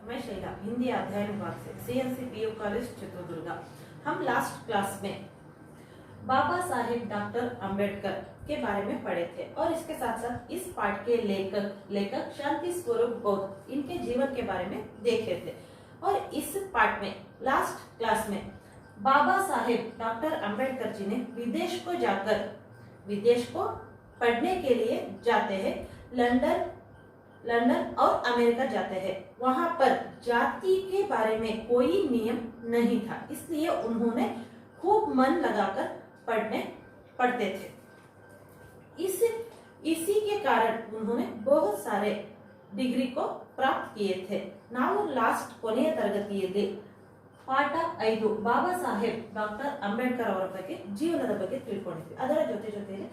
मैं शैला, हिंदी अध्ययन विभाग से, CNC PU कॉलेज चित्रदुर्गा। हम लास्ट क्लास में बाबा साहेब डॉक्टर अंबेडकर के बारे में पढ़े थे और इसके साथ साथ इस पाठ के लेखक शांति स्वरूप बौद्ध, इनके जीवन के बारे में देखे थे। और इस पाठ में लास्ट क्लास में बाबा साहेब डॉक्टर अंबेडकर जी ने विदेश को पढ़ने के लिए जाते हैं। लंदन और अमेरिका जाते हैं। वहां पर जाति के बारे में कोई नियम नहीं था, इसलिए उन्होंने खूब मन लगाकर पढ़ते थे। इसी के कारण उन्होंने बहुत सारे डिग्री को प्राप्त किए थे। ನಾವು ಲಾಸ್ಟ್ ಕೊನೆಯ ತರಗತಿಯಲ್ಲಿ ಪಾಠ 5 ಬಾಬಾ ಸಾಹೇಬ್ ಡಾಕ್ಟರ್ ಅಂಬೇಡ್ಕರ್ ಅವರ ಬಗ್ಗೆ ಜೀವನದ ಬಗ್ಗೆ ತಿಳ್ಕೊಂಡಿದ್ವಿ। ಅದರ ಜೊತೆಯಲ್ಲಿ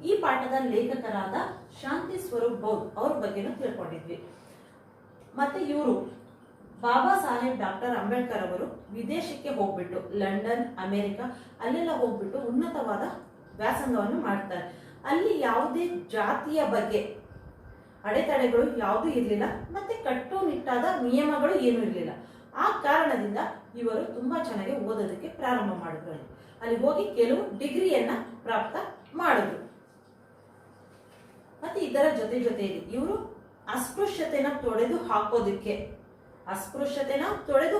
ಈ ಪಾಠದ ಲೇಖಕರಾದ ಶಾಂತಿ ಸ್ವರೂಪ್ ಬೌದ್ಧ ಅವರ ಬಗ್ಗೆನೂ ತಿಳ್ಕೊಂಡಿದ್ವಿ। ಮತ್ತೆ ಇವರು ಬಾಬಾ ಸಾಹೇಬ್ ಡಾಕ್ಟರ್ ಅಂಬೇಡ್ಕರ್ ಅವರು ವಿದೇಶಕ್ಕೆ ಹೋಗ್ಬಿಟ್ಟು ಲಂಡನ್, ಅಮೆರಿಕ ಅಲ್ಲೆಲ್ಲ ಹೋಗ್ಬಿಟ್ಟು ಉನ್ನತವಾದ ವ್ಯಾಸಂಗವನ್ನು ಮಾಡ್ತಾರೆ। ಅಲ್ಲಿ ಯಾವುದೇ ಜಾತಿಯ ಬಗ್ಗೆ ಅಡೆತಡೆಗಳು ಯಾವುದೂ ಇರಲಿಲ್ಲ, ಮತ್ತೆ ಕಟ್ಟುನಿಟ್ಟಾದ ನಿಯಮಗಳು ಏನೂ ಇರಲಿಲ್ಲ। ಆ ಕಾರಣದಿಂದ ಇವರು ತುಂಬಾ ಚೆನ್ನಾಗಿ ಓದೋದಕ್ಕೆ ಪ್ರಾರಂಭ ಮಾಡಿದ್ರು। ಅಲ್ಲಿ ಹೋಗಿ ಕೆಲವು ಡಿಗ್ರಿಯನ್ನ ಪ್ರಾಪ್ತ ಮಾಡಿದ್ರು। ಮತ್ತೆ ಇದರ ಜೊತೆಯಲ್ಲಿ ಇವರು ಅಸ್ಪೃಶ್ಯತೆನ ತೊಡೆದು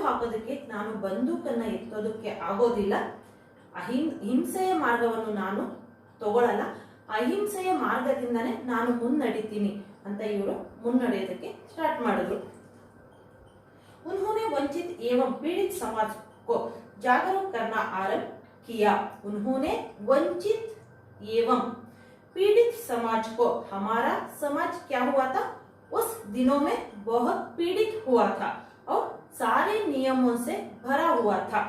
ಹಾಕೋದಕ್ಕೆ ನಾನು ಬಂದೂಕನ್ನ ಎತ್ತೋದಕ್ಕೆ ಆಗೋದಿಲ್ಲ, ಹಿಂಸೆಯ ಮಾರ್ಗವನ್ನು ನಾನು ತಗೊಳ್ಳಲ್ಲ, ಅಹಿಂಸೆಯ ಮಾರ್ಗದಿಂದನೇ ನಾನು ಮುನ್ನಡಿತೀನಿ ಅಂತ ಇವರು ಮುನ್ನಡೆಯೋದಕ್ಕೆ ಸ್ಟಾರ್ಟ್ ಮಾಡಿದ್ರು। उन्होंने वंचित एवं पीड़ित समाज को जागरूक करना आरंभ किया। उन्होंने वंचित एवं पीड़ित समाज को, हमारा समाज क्या हुआ था उस दिनों में बहुत पीड़ित हुआ था और सारे नियमों से भरा हुआ था,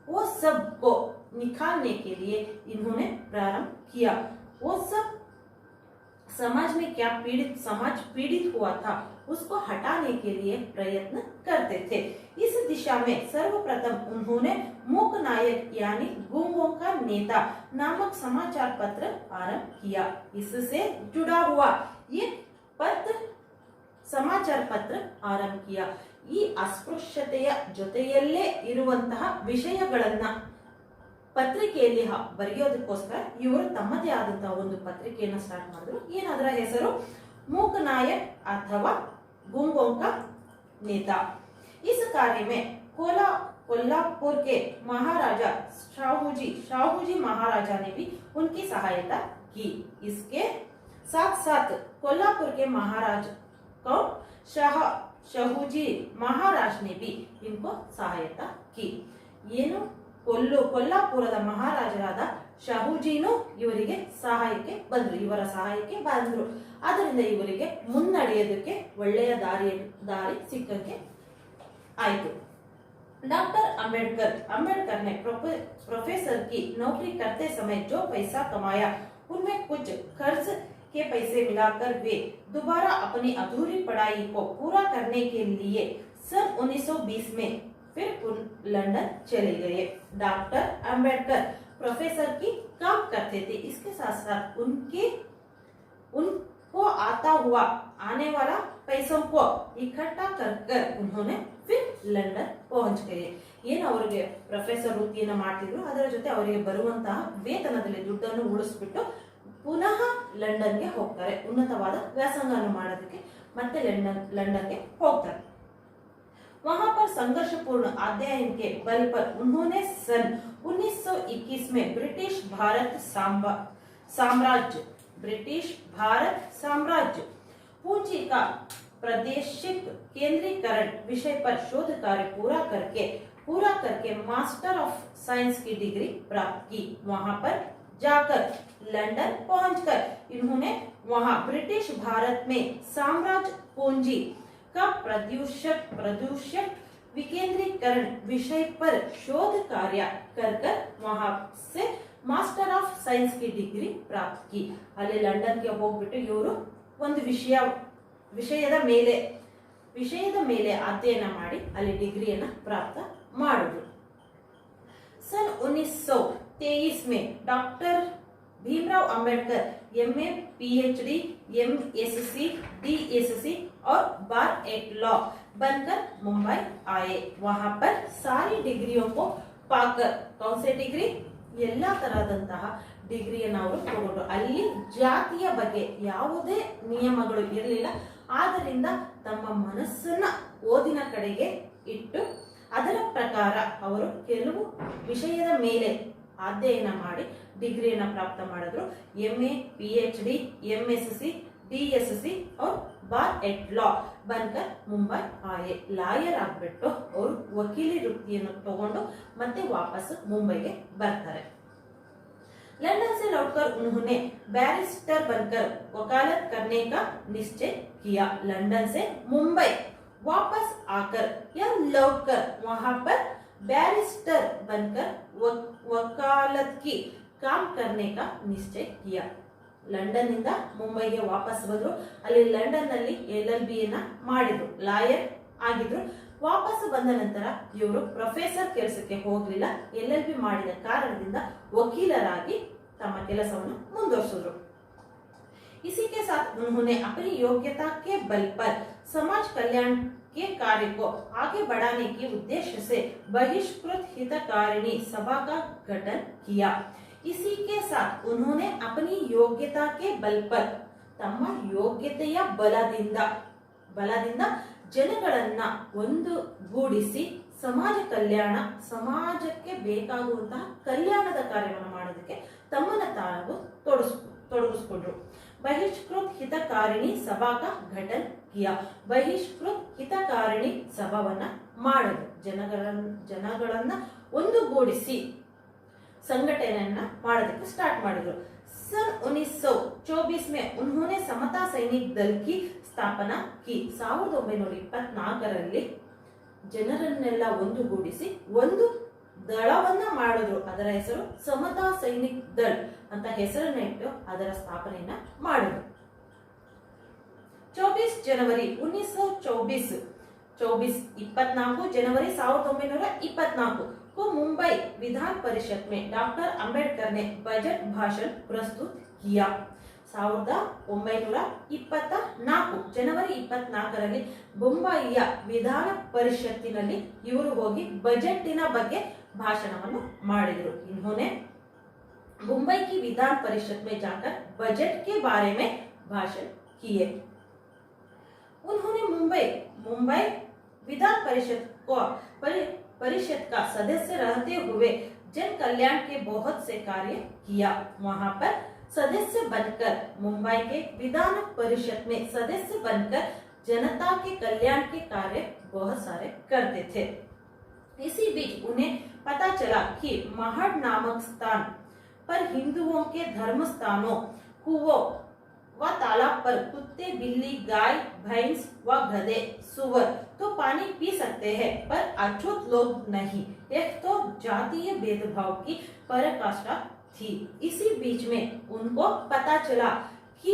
वो सब को निकालने के लिए इन्होंने प्रारंभ किया। वो सब समाज में क्या समाज पीड़ित हुआ था उसको हटाने के लिए प्रयत्न करते थे। इस दिशा में सर्वप्रथम उन्होंने मूक नायक यानी गूंगों का नेता नामक समाचार पत्र आरंभ किया। इससे जुड़ा हुआ ये समाचार पत्र आरंभ किया। ಈ ಅಸ್ಪೃಶ್ಯತೆಯ ಜೊತೆಯಲ್ಲೇ ಇರುವಂತಹ ವಿಷಯಗಳನ್ನ ಪತ್ರಿಕೆಯಲ್ಲಿ ಬರೆಯೋದಕ್ಕೋಸ್ಕರ ಇವರು ತಮ್ಮದೇ ಆದಂತಹ ಒಂದು ಪತ್ರಿಕೆಯನ್ನು ಸ್ಟಾರ್ಟ್ ಮಾಡಿದ್ರು। ಏನಾದರ ಹೆಸರು ಮೂಕ ನಾಯಕ್ ಅಥವಾ गूंगों का नेता। इस कार्य में कोल्हापुर के महाराजा शाहूजी महाराजा ने भी उनकी सहायता की। इसके साथ साथ कोल्हापुर के महाराज को शाहूजी महाराज ने भी इनको सहायता की। ಏನು ಕೊಲ್ಲಾಪುರದ ಮಹಾರಾಜರಾದ ಶಾಹೂಜಿನೂ ಇವರ ಸಹಾಯಕ್ಕೆ ಬಂದ್ರು। ಆದ್ದರಿಂದ ಇವರಿಗೆ ಮುನ್ನಡೆಯೋದಕ್ಕೆ ಒಳ್ಳೆಯ ದಾರಿ ಸಿಕ್ಕಕ್ಕೆ ಆಯಿತು। डॉक्टर अंबेडकर ने प्रोफेसर की नौकरी करते समय जो पैसा कमाया उनमें कुछ कर्ज के पैसे मिलाकर वे दोबारा अपनी अधूरी पढ़ाई को पूरा करने के लिए सन 1920 में फिर लंदन चले गए। डॉक्टर अंबेडकर प्रोफेसर की काम करते थे, इसके साथ साथ उनको आने वाला पैसों को इकट्ठा कर उन्होंने फिर लंदन पहुंच गए। ಏನು ಅವರಿಗೆ ಪ್ರೊಫೆಸರ್ ವೃತ್ತಿಯನ್ನು ಮಾಡ್ತಿದ್ರು, ಅದರ ಜೊತೆ ಅವರಿಗೆ ಬರುವಂತಹ ವೇತನದಲ್ಲಿ ದುಡ್ಡನ್ನು ಉಳಿಸ್ಬಿಟ್ಟು ಪುನಃ ಲಂಡನ್ಗೆ ಹೋಗ್ತಾರೆ। ಉನ್ನತವಾದ ವ್ಯಾಸಂಗವನ್ನು ಮಾಡೋದಕ್ಕೆ ಮತ್ತೆ ಲಂಡನ್ಗೆ ಹೋಗ್ತಾರೆ। वहां पर संघर्षपूर्ण अध्ययन के बल पर उन्होंने सन 1921 में ब्रिटिश भारत साम्राज्य पूंजी का प्रादेशिक केंद्रीकरण विषय पर शोध कार्य पूरा करके मास्टर ऑफ साइंस की डिग्री प्राप्त की। वहां पर जाकर लंदन पहुंचकर इन्होंने वहां ब्रिटिश भारत में साम्राज्य पूंजी का प्रदूषक विकेंद्रीकरण विषय पर शोध कार्य कर वहां से मास्टर ऑफ साइंस की डिग्री प्राप्त की। ಅಲ್ಲಿ ಲಂಡನ್ಗೆ ಹೋಗ್ಬಿಟ್ಟು ಇವರು ಒಂದು ವಿಷಯದ ಮೇಲೆ ಅಧ್ಯಯನ ಮಾಡಿ ಅಲ್ಲಿ ಡಿಗ್ರಿಯನ್ನ ಪ್ರಾಪ್ತ ಮಾಡಿದ್ರು। सन 1923 में doctor Bhimrao Ambedkar MA PhD MSc DSc और बार एट लॉ बनकर मुंबई आए। वहां पर सारी डिग्रियों को पाकर कौन से डिग्री ಎಲ್ಲಾ ತರಹದಂತಹ ಡಿಗ್ರಿಯನ್ನು ಅವರು ತಗೊಂಡ್ರು। ಅಲ್ಲಿ ಜಾತಿಯ ಬಗ್ಗೆ ಯಾವುದೇ ನಿಯಮಗಳು ಇರಲಿಲ್ಲ, ಆದ್ದರಿಂದ ತಮ್ಮ ಮನಸ್ಸನ್ನ ಓದಿನ ಕಡೆಗೆ ಇಟ್ಟು ಅದರ ಪ್ರಕಾರ ಅವರು ಕೆಲವು ವಿಷಯದ ಮೇಲೆ ಅಧ್ಯಯನ ಮಾಡಿ ಡಿಗ್ರಿಯನ್ನು ಪ್ರಾಪ್ತ ಮಾಡಿದ್ರು। MA PhD MSc DSc और बार एट लॉ बनकर मुंबई आए। ಲಾಯರ್ ಆಗ್ಬಿಟ್ಟು ಅವರು ವಕೀಲಿ ವೃತ್ತಿಯನ್ನು ತಗೊಂಡು ಮತ್ತೆ ವಾಪಸ್ मुंबईಗೆ ಬರ್ತಾರೆ। लंदन से लौटकर उन्होंने बैरिस्टर बनकर वकालत करने का निश्चय किया। लंदन से मुंबई वापस आकर या लौटकर वहां पर बैरिस्टर बनकर वकालत की काम करने का निश्चय किया। ಲಂಡನ್ ಇಂದ ಮುಂಬೈಗೆ ವಾಪಸ್ ಬಂದ್ರು। ಅಲ್ಲಿ ಲಂಡನ್ ನಲ್ಲಿ LLB ಯನ್ನ ಮಾಡಿದ್ರು, ಲಾಯರ್ ಆಗಿದ್ರು। ವಾಪಸ್ ಬಂದ ನಂತರ ಇವರು ಪ್ರೊಫೆಸರ್ ಕೆಲಸಕ್ಕೆ ಹೋಗಲಿಲ್ಲ, LLB ಮಾಡಿದ ಕಾರಣದಿಂದ ವಕೀಲರಾಗಿ ತಮ್ಮ ಕೆಲಸವನ್ನು ಮುಂದುವರಿಸಿದ್ರು। इसी के साथ उन्होंने अपनी योग्यता के बल पर समाज कल्याण के कार्य को आगे बढ़ाने के उद्देश्य से बहिष्कृत हितकारिणी सभा का गठन किया। इसी के साथ उन्होंने अपनी योग्यता के बल पर ತಮ್ಮ ಯೋಗ್ಯತೆಯ ಬಲದಿಂದ ಜನಗಳನ್ನ ಒಂದುಗೂಡಿಸಿ ಸಮಾಜ ಕಲ್ಯಾಣ, ಸಮಾಜಕ್ಕೆ ಬೇಕಾಗುವಂತಹ ಕಲ್ಯಾಣದ ಕಾರ್ಯವನ್ನು ಮಾಡೋದಕ್ಕೆ ತಮ್ಮನ್ನು ತಾವು ತೊಡಗಿಸಿಕೊಂಡ್ರು। ಬಹಿಷ್ಕೃತ ಹಿತಕಾರಿಣಿ ಸಭಾ का गठन किया। ಬಹಿಷ್ಕೃತ ಹಿತಕಾರಿಣಿ ಸಭಾವನ್ನ ಮಾಡೋದು, ಜನಗಳನ್ನ ಒಂದುಗೂಡಿಸಿ संगठन ಮಾಡೋದಕ್ಕೆ ಸ್ಟಾರ್ಟ್ ಮಾಡಿದ್ರು। सन 1924 में उन्होंने समता सैनिक दल की स्थापना की। 1924ರಲ್ಲಿ ಜನರನ್ನೆಲ್ಲ ಒಂದುಗೂಡಿಸಿ ಒಂದು ದಳವನ್ನ ಮಾಡಿದ್ರು, ಅದರ ಹೆಸರು ಸಮತಾ ಸೈನಿಕ್ ದಳ್ ಅಂತ ಹೆಸರನ್ನ ಇಟ್ಟು ಅದರ ಸ್ಥಾಪನೆಯನ್ನ ಮಾಡಿದ್ರು। 24 जनवरी 1924 24 जनवरी 1924 को मुंबई विधान परिषद में डॉक्टर अंबेडकर ने बजट भाषण प्रस्तुत किया। 1924 ಜನವರಿ 24ರಲ್ಲಿ ಮುಂಬಯಿಯ ವಿಧಾನ ಪರಿಷತ್ತಿನಲ್ಲಿ ಇವರು ಹೋಗಿ ಬಜೆಟಿನ ಬಗ್ಗೆ ಭಾಷಣವನ್ನು ಮಾಡಿದರು। इन्होंने मुंबई की विधान परिषद में जाकर बजट के बारे में भाषण किए। उन्होंने मुंबई विधान परिषद का सदस्य रहते हुए जन कल्याण के बहुत से कार्य किया। वहां पर सदस्य बनकर मुंबई के विधान परिषद में सदस्य बनकर जनता के कल्याण के कार्य बहुत सारे करते थे। इसी बीच उन्हें पता चला कि महड नामक स्थान पर हिंदुओं के धर्म स्थानों कुओं व तालाब पर कुत्ते, बिल्ली, गाय, भैंस व गधे, सुअर तो पानी पी सकते हैं, पर अछूत लोग नहीं। एक तो जातीय भेदभाव की पराकाष्ठा थी। इसी बीच में उनको पता चला कि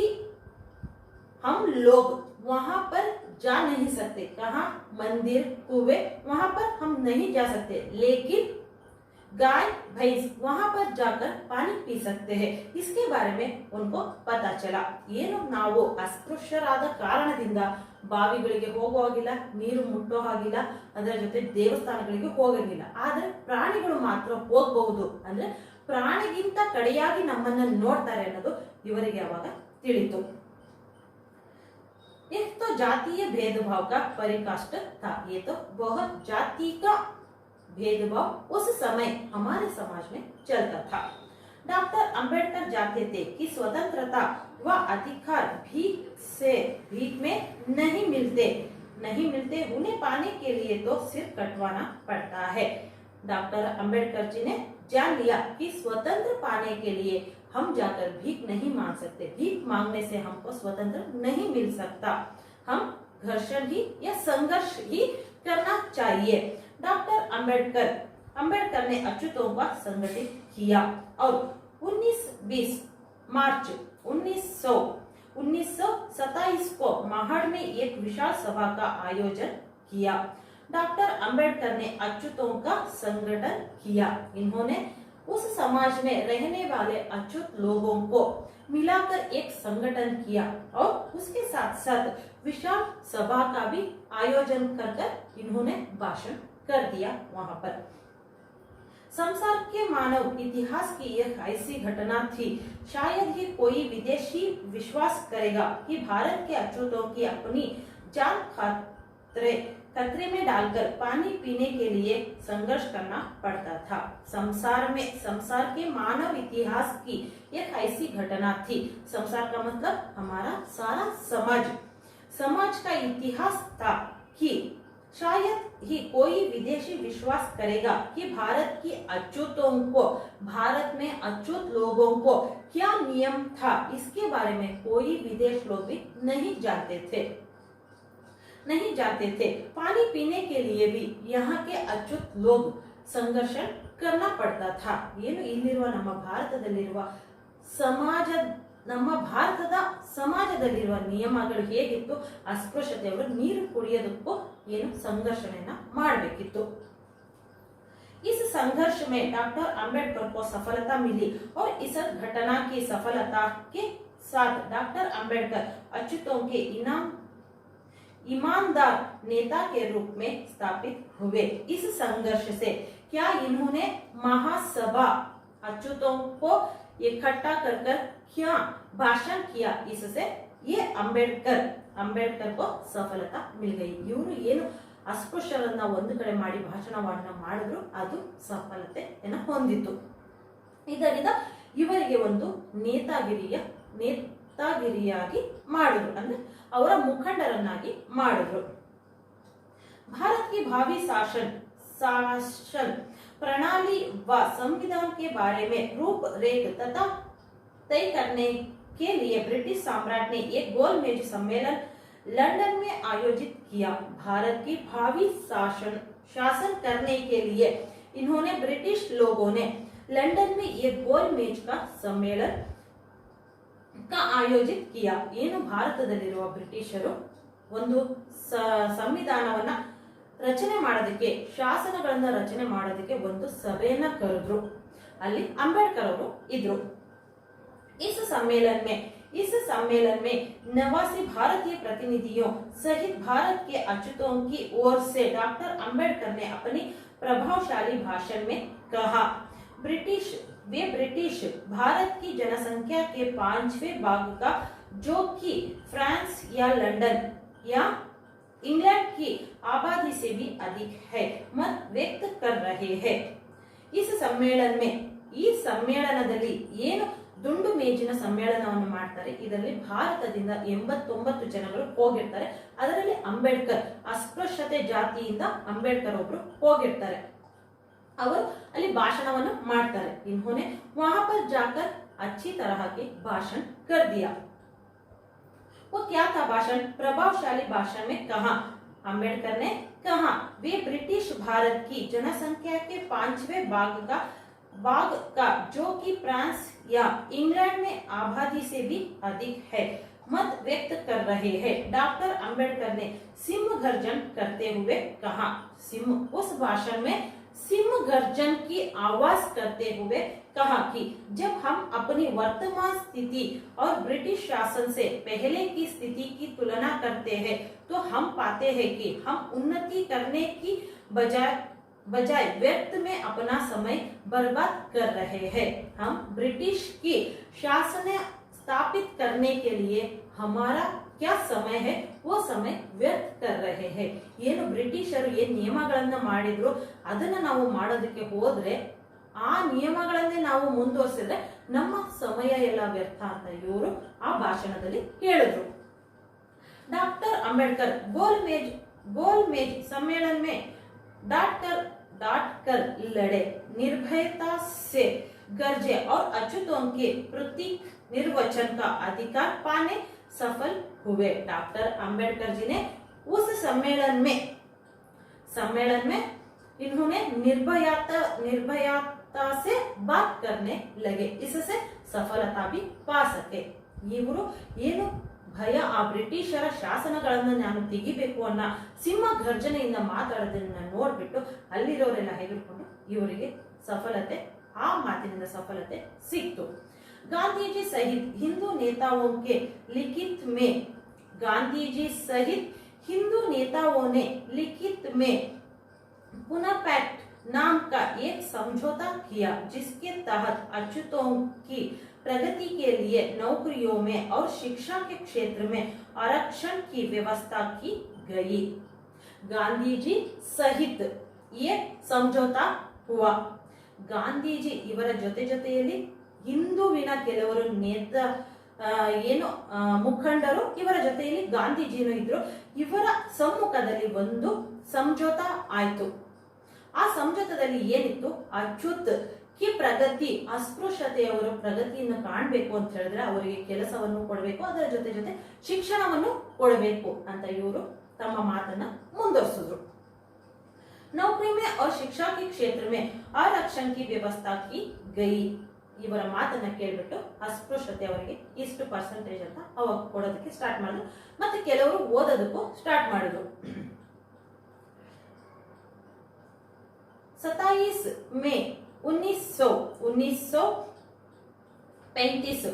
हम लोग वहां पर जा नहीं सकते। कहाँ? मंदिर, कुएं, वहां पर हम नहीं जा सकते, लेकिन गाय भैंस वहां पर जाकर पानी पी सकते हैं। इसके बारे में उनको पता चला। ಏನು ನಾವು ಅಸ್ಪೃಶ್ಯರಾದ ಕಾರಣದಿಂದ ಬಾವಿಗಳಿಗೆ ಹೋಗೋ ಹಾಗಿಲ್ಲ, ನೀರು ಮುಟ್ಟೋ ಹಾಗಿಲ್ಲ, ಅದರ ಜೊತೆ ದೇವಸ್ಥಾನಗಳಿಗೆ ಹೋಗಂಗಿಲ್ಲ, ಆದರೆ ಪ್ರಾಣಿಗಳು ಮಾತ್ರ ಹೋಗಬಹುದು, ಅಂದ್ರೆ ಪ್ರಾಣಿಗಿಂತ ಕಡೆಯಾಗಿ ನಮ್ಮನ್ನ ನೋಡ್ತಾರೆ ಅನ್ನೋದು ಇವರಿಗೆ ಅವಾಗ ತಿಳಿತು। एक तो जातीय भेदभाव का परिकाष्ठ था। ये तो बहुत जाति का भेदभाव उस समय हमारे समाज में चलता था। डॉक्टर अंबेडकर चाहते थे कि स्वतंत्रता व अधिकार भीख में नहीं मिलते, उन्हें पाने के लिए तो सिर कटवाना पड़ता है। डॉक्टर अंबेडकर जी ने जान लिया कि स्वतंत्र पाने के लिए हम जाकर भीख नहीं मांग सकते, भीख मांगने से हमको स्वतंत्र नहीं मिल सकता, हम घर्षण ही या संघर्ष ही करना चाहिए। डॉक्टर अंबेडकर ने अछूतों का संगठित किया और 19-20 मार्च 1927 को महड में एक विशाल सभा का आयोजन किया। डॉक्टर अंबेडकर ने अछूतों का संगठन किया। इन्होंने उस समाज में रहने वाले अछूत लोगों को मिलाकर एक संगठन किया और उसके साथ साथ विशाल सभा का भी आयोजन कर इन्होंने भाषण कर दिया वहां पर। संसार के मानव इतिहास की एक ऐसी घटना थी, शायद ही कोई विदेशी विश्वास करेगा कि भारत के अछूतों की अपनी जान खतरे में डालकर पानी पीने के लिए संघर्ष करना पड़ता था। संसार के मानव इतिहास की एक ऐसी घटना थी। संसार का मतलब हमारा सारा समाज का इतिहास था कि शायद ही कोई विदेशी विश्वास करेगा कि भारत की अछूतों को, भारत में अछूत लोगों को क्या नियम था, इसके बारे में कोई विदेश लोग भी नहीं जानते थे। पानी पीने के लिए भी यहाँ के अछूत लोग संघर्ष करना पड़ता था। इಲ್ಲಿರುವ ನಮ್ಮ ಭಾರತದ ಸಮಾಜದಲ್ಲಿರುವ ನಿಯಮಗಳು ಹೇಗಿತ್ತು, ಅಸ್ಪೃಶ್ಯತೆಯವರು ನೀರು ಕುಡಿಯೋದಕ್ಕೂ ಸಂಘರ್ಷಣೆಯನ್ನ ಮಾಡಬೇಕಿತ್ತು। इस संघर्ष में डॉक्टर अंबेडकर को सफलता मिली और इस घटना की सफलता के साथ डॉक्टर अंबेडकर अछूतों के ईमानदार नेता के रूप में स्थापित हुए। इस संघर्ष से क्या इन्होंने महासभा अछूतों को इकट्ठा कर क्या भाषण किया, इससे ये अंबेडकर को सफलता मिल गई। ಇವರು ಏನು ಅಸ್ಪೃಶ್ಯರನ್ನ ಒಂದು ಕಡೆ ಮಾಡಿ ಭಾಷಣವನ್ನ ಮಾಡಿದ್ರು, ಅದು ಸಫಲತೆಯನ್ನು ಹೊಂದಿತು। ಇದರಿಂದ ಇವರಿಗೆ ಒಂದು ನೇತಾಗಿರಿಯಾಗಿ ಮಾಡಿದ್ರು, ಅಂದ್ರೆ ಅವರ ಮುಖಂಡರನ್ನಾಗಿ ಮಾಡಿದ್ರು। भारत की भावी शासन प्रणाली व संविधान के बारे में रूपरेखा तथा तय करने के लिए ब्रिटिश सम्राट ने एक गोलमेज सम्मेलन लंदन में आयोजित किया। भारत की भावी शासन करने के लिए इन्होंने ब्रिटिश लोगों ने लंदन में एक गोलमेज का सम्मेलन का आयोजित किया। ಏನು ಭಾರತದಲ್ಲಿರುವ ಬ್ರಿಟಿಷರು ಒಂದು ಸಂವಿಧಾನವನ್ನ ರಚನೆ ಮಾಡೋದಕ್ಕೆ, ಶಾಸನಗಳನ್ನ ರಚನೆ ಮಾಡೋದಕ್ಕೆ ಒಂದು ಸಭೆಯನ್ನ ಕರೆದ್ರು। ಅಲ್ಲಿ ಅಂಬೇಡ್ಕರ್ ಅವರು ಇದ್ರು। इस सम्मेलन में 89 भारतीय प्रतिनिधियों सहित भारत के अछूतों की ओर से डॉक्टर अंबेडकर ने अपनी प्रभावशाली भाषण में कहा, ब्रिटिश भारत की जनसंख्या के 5वें भाग का, जो कि फ्रांस या लंदन या इंग्लैंड की आबादी से भी अधिक है, मत व्यक्त कर रहे हैं। इस सम्मेलन में ಈ ಸಮ್ಮೇಳನದಲ್ಲಿ ಏನು ದುಂಡು ಮೇಜಿನ ಸಮ್ಮೇಳನವನ್ನು ಮಾಡ್ತಾರೆ, ಇದರಲ್ಲಿ ಭಾರತದಿಂದ 89 ಜನಗಳು ಹೋಗಿರ್ತಾರೆ। ಅದರಲ್ಲಿ ಅಂಬೇಡ್ಕರ್, ಅಸ್ಪೃಶ್ಯತೆ ಜಾತಿಯಿಂದ ಅಂಬೇಡ್ಕರ್ ಒಬ್ರು ಹೋಗಿರ್ತಾರೆ, ಅವರು ಅಲ್ಲಿ ಭಾಷಣವನ್ನು ಮಾಡ್ತಾರೆ। इन्होंने वहां पर जाकर अच्छी तरह के भाषण कर दिया। वो क्या था भाषण? प्रभावशाली भाषण में कहा, अंबेडकर ने कहा, वे ब्रिटिश भारत की जनसंख्या के 5वें भाग का, जो कि फ्रांस या इंग्लैंड में आबादी से भी अधिक है, मत व्यक्त कर रहे हैं। डॉक्टर अंबेडकर ने सिंह गर्जन करते हुए कहा। उस भाषण में सिंह गर्जन की आवाज करते हुए कहा कि जब हम अपनी वर्तमान स्थिति और ब्रिटिश शासन से पहले की स्थिति की तुलना करते हैं, तो हम पाते हैं कि हम उन्नति करने की बजाय व्यर्थ में अपना समय बर्बाद कर रहे हैं। हम ब्रिटिश की शासन स्थापित करने के लिए हमारा क्या समय है, वो समय व्यर्थ कर रहे हैं। ಏನು ಬ್ರಿಟಿಷರು ಏನು ನಿಯಮಗಳನ್ನ ಮಾಡಿದ್ರು ಅದನ್ನ ನಾವು ಮಾಡೋದಕ್ಕೆ ಹೋದ್ರೆ, ಆ ನಿಯಮಗಳನ್ನೇ ನಾವು ಮುಂದುವರಿಸಿದ್ರೆ ನಮ್ಮ ಸಮಯ ಎಲ್ಲ ವ್ಯರ್ಥ ಅಂತ ಇವರು ಆ ಭಾಷಣದಲ್ಲಿ ಹೇಳಿದ್ರು। डॉक्टर अंबेडकर गोलमेज सम्मेलन में डाट कर लड़े, निर्भयता से गरजे और अछूतों के प्रतीक निर्वचन का अधिकार पाने सफल हुए। डॉक्टर अंबेडकर जी ने उस सम्मेलन में इन्होंने निर्भयता से बात करने लगे, इससे सफलता भी पा सके। इವರು ಏನು ಭಯ, ಆ ಬ್ರಿಟಿಷರ ಶಾಸನಗಳನ್ನ ನಾನು ತೆಗಿಬೇಕು ಅನ್ನೋ ಸಿಂಹ ಗರ್ಜನೆಯಿಂದ ಮಾತಾಡೋದನ್ನ ನೋಡ್ಬಿಟ್ಟು ಅಲ್ಲಿರೋರೆಲ್ಲ ಹೆದರ್ಕೊಂಡು ಇವರಿಗೆ ಸಫಲತೆ ಆ ಮಾತಿನಿಂದ ಸಫಲತೆ ಸಿಕ್ತು. ಗಾಂಧೀಜಿ ಸಹಿತ ಹಿಂದೂ नेताओं के लिखित में गांधीजी सहित हिंदू नेताओं ने लिखित में पुनः पैक्ट नाम का एक समझौता किया, जिसके तहत अछूतों की प्रगति के लिए नौकरियों में और शिक्षा के क्षेत्र में आरक्षण की व्यवस्था की गई. गांधीजी सहित ये समझौता हुआ. ಗಾಂಧೀಜಿ ಇವರ ಜೊತೆಯಲ್ಲಿ ಹಿಂದುವಿನ ಕೆಲವರು ಮುಖಂಡರು ಇವರ ಜೊತೆಯಲ್ಲಿ ಗಾಂಧೀಜಿನೂ ಇದ್ರು. ಇವರ ಸಮ್ಮುಖದಲ್ಲಿ ಒಂದು ಸಮझौತ ಆಯ್ತು. ಆ ಸಮझौತದಲ್ಲಿ ಏನಿತ್ತು, ಅಚ್ಯುತ್ ಕಿ ಪ್ರಗತಿ, ಅಸ್ಪೃಶ್ಯತೆಯವರ ಪ್ರಗತಿಯನ್ನು ಕಾಣಬೇಕು ಅಂತ ಹೇಳಿದ್ರೆ ಅವರಿಗೆ ಕೆಲಸವನ್ನು ಕೊಡಬೇಕು, ಅದರ ಜೊತೆ ಶಿಕ್ಷಣವನ್ನು ಕೊಡಬೇಕು ಅಂತ ಇವರು ತಮ್ಮ ಮಾತನ್ನ ಮುಂದುವರಿಸಿದ್ರು. नौकरी में और शिक्षा के क्षेत्र में आरक्षण की व्यवस्था की गई. ಇವರ ಮಾತನ್ನ ಕೇಳ್ಬಿಟ್ಟು ಅಸ್ಪೃಶ್ಯತೆ ಅವರಿಗೆ ಇಷ್ಟು ಪರ್ಸೆಂಟೇಜ್ ಅಂತ ಅವಾಗ ಕೊಡೋದಕ್ಕೆ ಸ್ಟಾರ್ಟ್ ಮಾಡಿದ್ರು. ಮತ್ತೆ ಕೆಲವರು ಓದೋದಕ್ಕೂ ಸ್ಟಾರ್ಟ್ ಮಾಡಿದ್ರು. 27 ಮೇ 1935 27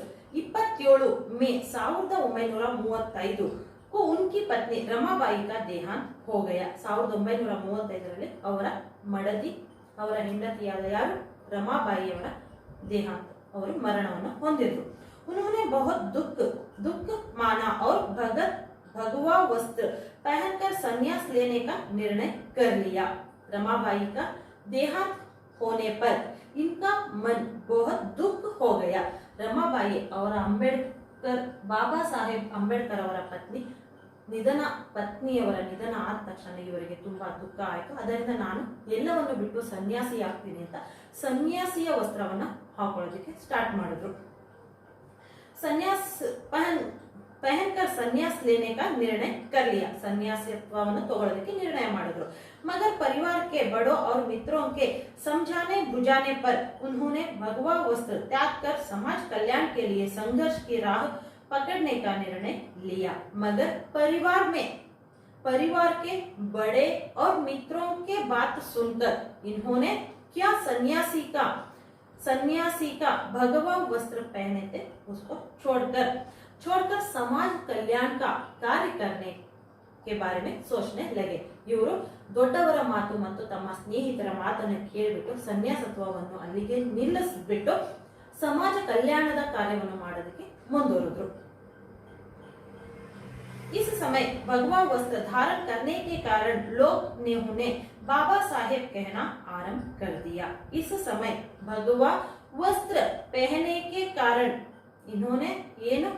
ಮೇ 1935 को उनकी पत्नी रमाबाई का देहांत हो गया. 1935 ಅವರ ಮಡದಿ, ಅವರ ಹೆಂಡತಿಯಾದ ಯಾರು ರಮಾಬಾಯಿಯವರ देहांत, ಅವರು ಮರಣವನ್ನು ಹೊಂದಿದ್ರು. उन्होंने बहुत दुख माना और भगवा वस्त्र पहनकर संन्यास लेने का निर्णय कर लिया. रमाबाई का देहांत होने पर इनका मन बहुत दुख हो गया. रमाबाई और ಅಂಬೇಡ್ಕರ್, ಬಾಬಾ ಸಾಹೇಬ್ ಅಂಬೇಡ್ಕರ್ ಅವರ ಪತ್ನಿಯವರ ನಿಧನ ಆದ ತಕ್ಷಣ ಇವರಿಗೆ ತುಂಬಾ ದುಃಖ ಆಯಿತು. ಅದರಿಂದ ನಾನು ಎಲ್ಲವನ್ನು ಬಿಟ್ಟು ಸನ್ಯಾಸಿ ಆಗ್ತೀನಿ ಅಂತ ಸನ್ಯಾಸಿಯ ವಸ್ತ್ರವನ್ನ ಹಾಕೊಳ್ಳೋದಕ್ಕೆ ಸ್ಟಾರ್ಟ್ ಮಾಡಿದ್ರು. पहनकर संन्यास लेने का निर्णय कर लिया. सन्यासित्वವನ್ನು ತಗೊಳ್ಳೋದಕ್ಕೆ ನಿರ್ಣಯ ಮಾಡಿದ್ರು. मगर परिवार के बड़ों और मित्रों के समझाने बुझाने पर उन्होंने भगवा वस्त्र त्याग कर समाज कल्याण के लिए संघर्ष की राह पकड़ने का निर्णय लिया. मगर परिवार के बड़े और मित्रों के बात सुनकर इन्होंने क्या सन्यासी का भगवा वस्त्र पहने थे उसको छोड़कर समाज कल्याण का कार्य करने के बारे में सोचने लगे. ಇವರು ದೊಡ್ಡವರ ಮಾತು ಮತ್ತು ತಮ್ಮ ಸ್ನೇಹಿತರ ಮಾತನ್ನು ಕೇಳಿಬಿಟ್ಟು ಸನ್ಯಾಸತ್ವವನ್ನು ಅಲ್ಲಿಗೆ ನಿಲ್ಲಿಸಿಬಿಟ್ಟು ಸಮಾಜ ಕಲ್ಯಾಣದ ಕಾರ್ಯವನ್ನು ಮಾಡೋದಕ್ಕೆ ಮುಂದುವರೆದ್ರು. इस समय भगवा वस्त्र धारण करने के कारण लोग ने उन्हें बाबा साहेब कहना आरंभ कर दिया. इस समय भगवा वस्त्र पहनने के कारण इन्होंने ಏನು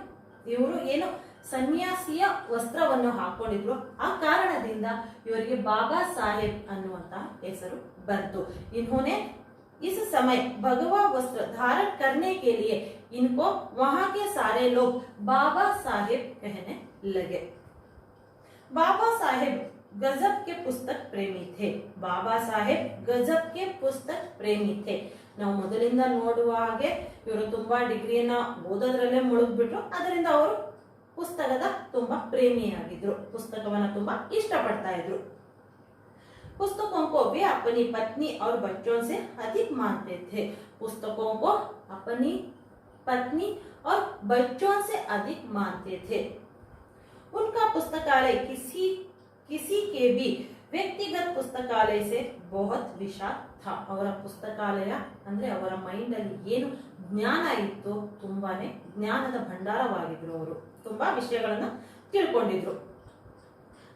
ಸನ್ಯಾಸಿಯ ವಸ್ತ್ರವನ್ನು ಹಾಕೊಂಡಿದ್ರು. ಆ ಕಾರಣದಿಂದ ಇವರಿಗೆ ಬಾಬಾ ಸಾಹೇಬ್ ಅನ್ನುವಂತಹ ಹೆಸರು ಬಂತು. इन्होंने इस समय भगवा वस्त्र धारण करने के लिए इनको वहां के सारे लोग बाबा साहेब कहने लगे. बाबा साहेब गजब के पुस्तक प्रेमी थे. बाबा साहेब गजब के पुस्तक प्रेमी थे. ನಾವು ಮೊದಲಿಂದ ನೋಡುವ ಹಾಗೆ ಇವರು ತುಂಬಾ ಡಿಗ್ರಿಯನ್ನ ಓದೋದ್ರಲ್ಲೇ ಮುಳುಗ್ಬಿಟ್ರು. ಅದರಿಂದ ಅವರು ಪುಸ್ತಕದ ತುಂಬಾ ಪ್ರೇಮಿಯಾಗಿದ್ರು, ಪುಸ್ತಕವನ್ನ ತುಂಬಾ ಇಷ್ಟಪಡ್ತಾ ಇದ್ರು. पुस्तकों को वे अपनी पत्नी और बच्चों से अधिक मानते थे. पुस्तकों को अपनी पत्नी और बच्चों से अधिक मानते थे. उनका पुस्तकालय किसी के भी व्यक्तिगत पुस्तकालय से बहुत विशाल था. ಅವರ ಪುಸ್ತಕಾಲಯ ಅಂದ್ರೆ ಅವರ ಮೈಂಡ್ ಅಲ್ಲಿ ಏನು ಜ್ಞಾನ ಇತ್ತು, ತುಂಬಾನೇ ಜ್ಞಾನದ ಭಂಡಾರವಾಗಿದ್ರು. ಅವರು ತುಂಬಾ ವಿಷಯಗಳನ್ನ ತಿಳ್ಕೊಂಡಿದ್ರು.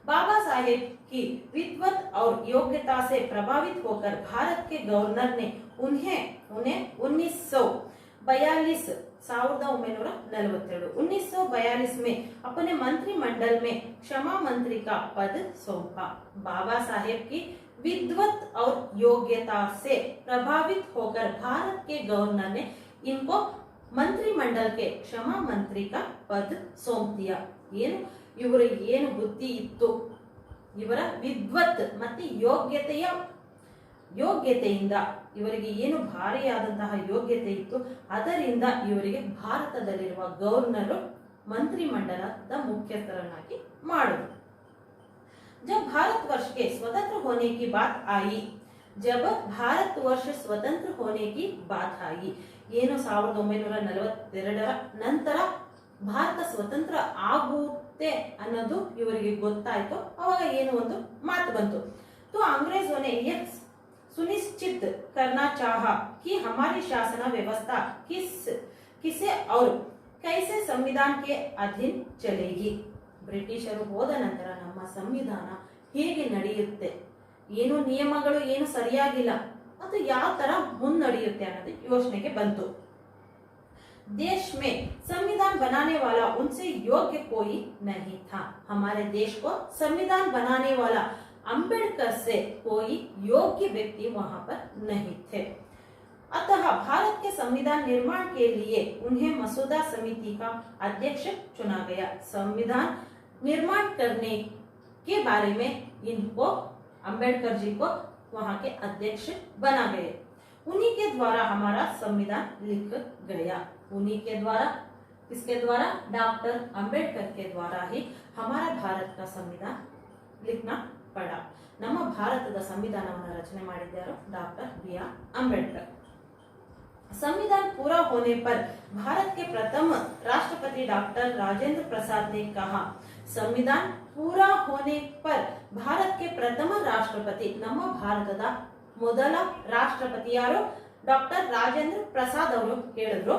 बाबा साहेब की विद्वत और योग्यता से प्रभावित होकर भारत के गवर्नर ने उन्हें 1942 में अपने मंत्रिमंडल में क्षमा मंत्री का पद सौंपा. बाबा साहेब की विद्वत और योग्यता से प्रभावित होकर भारत के गवर्नर ने इनको मंत्रिमंडल के क्षमा मंत्री का पद सौंप दिया. ಇವರ ಏನು ಬುದ್ಧಿ ಇತ್ತು, ಇವರ ವಿದ್ವತ್ ಮತ್ತು ಯೋಗ್ಯತೆಯಿಂದ ಇವರಿಗೆ ಏನು ಭಾರಿಯಾದಂತಹ ಯೋಗ್ಯತೆ ಇತ್ತು, ಅದರಿಂದ ಇವರಿಗೆ ಭಾರತದಲ್ಲಿರುವ ಗವರ್ನರ್ ಮಂತ್ರಿಮಂಡಲದ ಮುಖ್ಯಸ್ಥರನ್ನಾಗಿ ಮಾಡಿದ್ರು. जब भारतवर्ष के स्वतंत्र होने की बात आई जब भारतवर्ष स्वतंत्र होने की बात आई, ಏನು 1942ರ ನಂತರ ಭಾರತ ಸ್ವತಂತ್ರ ಆಗುತ್ತೆ ಅನ್ನೋದು ಇವರಿಗೆ ಗೊತ್ತಾಯ್ತು. ಅವಾಗ ಏನು ಒಂದು ಮಾತು ಬಂತು, तो अंग्रेजों ने यह सुनिश्चित करना चाहा कि हमारी शासन व्यवस्था किसे और कैसे संविधान के अधीन चलेगी. ಬ್ರಿಟಿಷರು ಹೋದ ನಂತರ ನಮ್ಮ ಸಂವಿಧಾನ ಹೇಗೆ ನಡೆಯುತ್ತೆ, ಏನು ನಿಯಮಗಳು ಏನು ಸರಿಯಾಗಿಲ್ಲ, ಅದು ಯಾವ ತರ ಮುನ್ನಡೆಯುತ್ತೆ ಅನ್ನೋದು ಯೋಚನೆಗೆ ಬಂತು. देश में संविधान बनाने वाला उनसे योग्य कोई नहीं था. हमारे देश को संविधान बनाने वाला अंबेडकर से कोई योग्य व्यक्ति वहां पर नहीं थे. अतः भारत के संविधान निर्माण के लिए उन्हें मसौदा समिति का अध्यक्ष चुना गया. संविधान निर्माण करने के बारे में इनको अंबेडकर जी को वहां के अध्यक्ष बना गए. उन्हीं के द्वारा हमारा संविधान लिख गया. उन्हीं के द्वारा, किसके द्वारा? डॉक्टर अंबेडकर के द्वारा ही हमारा भारत का संविधान लिखना पड़ा. ನಮ್ಮ ಭಾರತದ ಸಂವಿಧಾನವನ್ನು ರಚನೆ ಮಾಡಿದ್ದರು ಡಾಕ್ಟರ್ बी.आर. अंबेडकर. संविधान पूरा होने पर भारत के प्रथम राष्ट्रपति डॉक्टर राजेंद्र प्रसाद ने कहा, संविधान पूरा होने पर भारत के प्रथम राष्ट्रपति, ನಮ್ಮ ಭಾರತದ ಮೊದಲ ರಾಷ್ಟ್ರಪತಿ ಯಾರು? ಡಾಕ್ಟರ್ ರಾಜೇಂದ್ರ ಪ್ರಸಾದ್ ಅವರು ಹೇಳಿದ್ರು,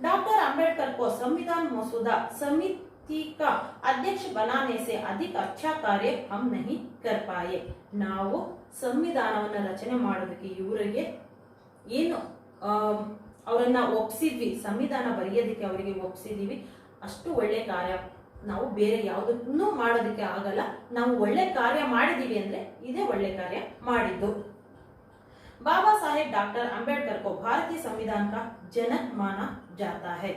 डॉक्टर अंबेडकर को संविधान मसौदा समिति का अध्यक्ष बनाने से अधिक अच्छा कार्य हम नहीं कर पाए. ನಾವು ಸಂವಿಧಾನವನ್ನು ರಚನೆ ಮಾಡೋದಕ್ಕೆ ಇವರಿಗೆ ಏನು ಅವರನ್ನ ಒಪ್ಪಿಸಿದ್ವಿ, ಸಂವಿಧಾನ ಬರೆಯೋದಕ್ಕೆ ಅವರಿಗೆ ಒಪ್ಪಿಸಿದೀವಿ, ಅಷ್ಟು ಒಳ್ಳೆ ಕಾರ್ಯ ನಾವು ಬೇರೆ ಯಾವುದಕ್ಕೂ ಮಾಡೋದಕ್ಕೆ ಆಗಲ್ಲ. ನಾವು ಒಳ್ಳೆ ಕಾರ್ಯ ಮಾಡಿದೀವಿ ಅಂದ್ರೆ ಇದೇ ಒಳ್ಳೆ ಕಾರ್ಯ ಮಾಡಿದ್ದು. बाबा साहेब डॉक्टर अंबेडकर को भारतीय संविधान का जनक माना जाता है.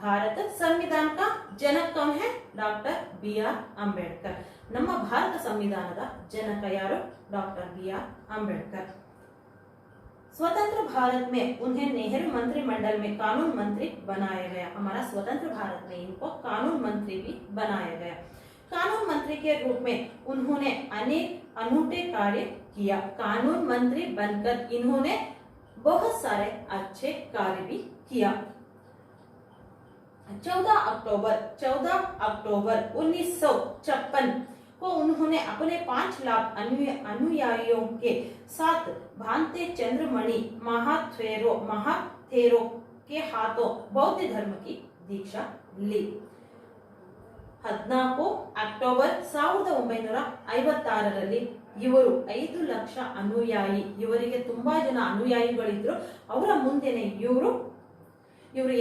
भारत संविधान का जनक कौन है? डॉक्टर बी.आर. अंबेडकर. ನಮ್ಮ ಭಾರತ ಸಂವಿಧಾನದ ಜನಕ ಯಾರು? डॉक्टर बी.आर. अंबेडकर. स्वतंत्र भारत में उन्हें नेहरू मंत्रिमंडल में कानून मंत्री बनाया गया. हमारा स्वतंत्र भारत में इनको कानून मंत्री भी बनाया गया. कानून मंत्री के रूप में उन्होंने अनेक अनूठे कार्य किया. कानून मंत्री बनकर इन्होंने बहुत सारे अच्छे कार्य भी किया. 14 अक्टूबर 1956 को उन्होंने अपने 5 लाख अनुयायियों के साथ भांते चंद्रमणि महाथेरो के हाथों बौद्ध धर्म की दीक्षा ली. 14 ಅಕ್ಟೋಬರ್ 1956ರಲ್ಲಿ ಇವರು 5 ಲಕ್ಷ ಅನುಯಾಯಿ, ಇವರಿಗೆ ತುಂಬಾ ಜನ ಅನುಯಾಯಿಗಳಿದ್ರು. ಅವರ ಮುಂದೆನೆ ಇವರು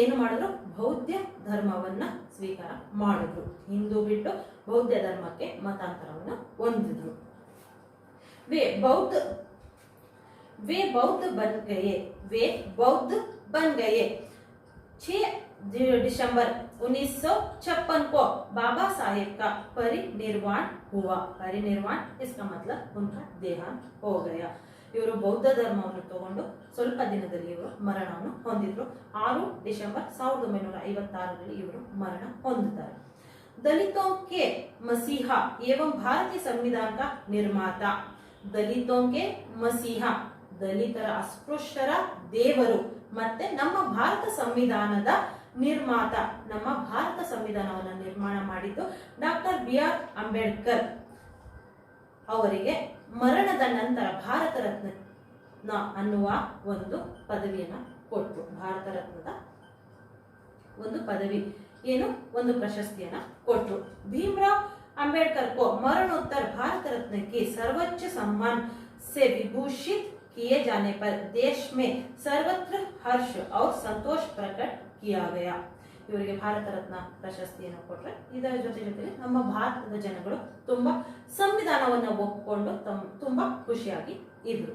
ಏನು ಮಾಡಿದ್ರು? ಬೌದ್ಧ ಧರ್ಮವನ್ನ ಸ್ವೀಕಾರ ಮಾಡಿದ್ರು. ಹಿಂದೂ ಬಿಟ್ಟು ಬೌದ್ಧ ಧರ್ಮಕ್ಕೆ ಮತಾಂತರವನ್ನ ಹೊಂದಿದ್ರು. वे बौद्ध बन गए. 6 दिसंबर 1956 को बाबा साहेब का परिनिर्वाण हुआ. परिनिर्वाण इसका मतलब उनका देहांत हो गया. ಇವರು ಬೌದ್ಧ ಧರ್ಮವನ್ನು ತಗೊಂಡು ಸ್ವಲ್ಪ ದಿನದಲ್ಲಿ ಇವರು ಮರಣವನ್ನು ಹೊಂದಿದ್ರು. 6 ಡಿಸೆಂಬರ್ 1956ರಲ್ಲಿ ಇವರು ಮರಣ ಹೊಂದುತ್ತಾರೆ. दलितों के मसीहा एवं भारतीय संविधान का निर्माता. दलितों के मसीहा, ದಲಿತರ ಅಸ್ಪೃಶ್ಯರ ದೇವರು ಮತ್ತೆ ನಮ್ಮ ಭಾರತ ಸಂವಿಧಾನದ ನಿರ್ಮಾತ, ನಮ್ಮ ಭಾರತ ಸಂವಿಧಾನವನ್ನು ನಿರ್ಮಾಣ ಮಾಡಿದ್ದು ಡಾಕ್ಟರ್ ಬಿ.ಆರ್. ಅಂಬೇಡ್ಕರ್ ಅವರಿಗೆ ಮರಣದ ನಂತರ ಭಾರತ ರತ್ನ ಅನ್ನುವ ಒಂದು ಪದವಿಯನ್ನು ಕೊಟ್ಟು, ಭಾರತ ರತ್ನದ ಒಂದು ಪದವಿ ಏನು ಒಂದು ಪ್ರಶಸ್ತಿಯನ್ನ ಕೊಟ್ಟರು. भीमराव अंबेडकर को मरणोत्तर भारत रत्न के सर्वोच्च सम्मान से विभूषित किए जाने पर देश में सर्वत्र हर्ष और संतोष प्रकट किया गया. ಇವರಿಗೆ ಭಾರತ ರತ್ನ ಪ್ರಶಸ್ತಿಯನ್ನು ಕೊಟ್ಟರೆ ಇದರ ಜೊತೆಗೆ ನಮ್ಮ ಭಾರತದ ಜನಗಳು ತುಂಬಾ ಸಂವಿಧಾನವನ್ನು ಒಪ್ಪಿಕೊಂಡು ತುಂಬಾ ಖುಷಿಯಾಗಿ ಇದ್ರು.